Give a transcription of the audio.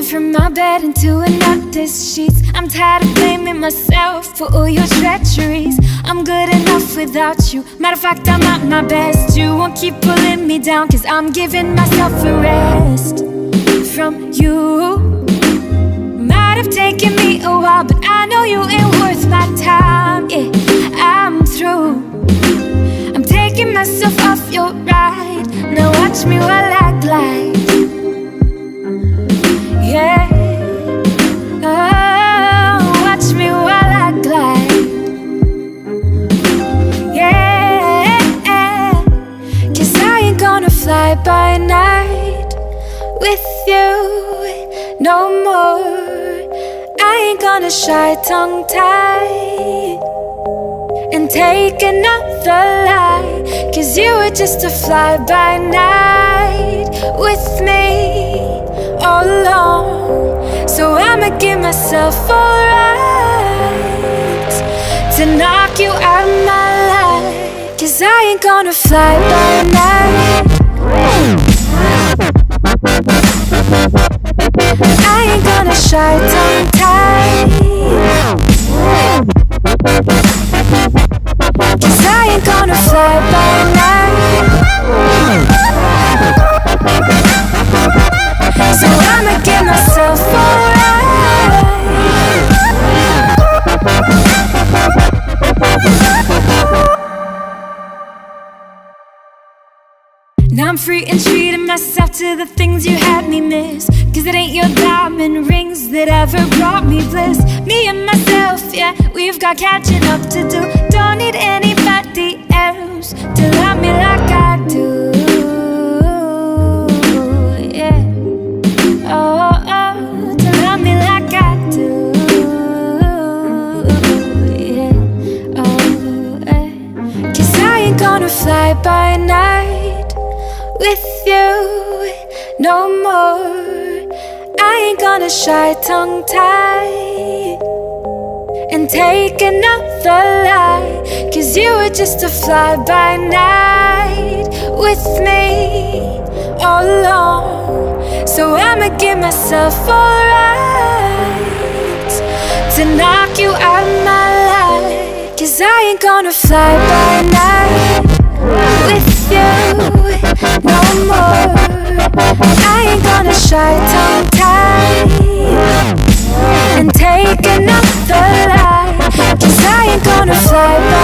from my bed into another's sheets. I'm tired of blaming myself for all your treacheries. I'm good enough without you. Matter of fact, I'm at my best. You won't keep pulling me down, cause I'm giving myself a rest from you. Might have taken me a while, but I know you ain't worth my time. Yeah, I'm through. I'm taking myself off your ride. Now watch me while I glide. Yeah, oh, watch me while I glide. Yeah, cause I ain't gonna fly by night with you no more. I ain't gonna shy tongue-tied and take another lie, cause you were just a fly-by-night with me all along. So I'ma give myself a right to knock you out of my life, cause I ain't gonna fly by night. I ain't gonna shy tongue-tied, cause I ain't gonna fly by night. So I'ma give myself a right. Now I'm free and treating myself to the things you had me miss, cause it ain't your diamond rings that ever brought me bliss. Me and myself, yeah, we've got catching up to do. Don't need anybody else to love me like I do. Yeah, oh, oh, to love me like I do. Yeah, oh, cause I ain't gonna fly by night with you no more. I ain't gonna shy tongue-tied and take another lie, cause you were just a fly-by-night with me all along. So I'ma give myself a right to knock you out of my life, cause I ain't gonna fly by night with you no more. I ain't gonna shy tongue-tied and take another lie, cause I ain't gonna fly by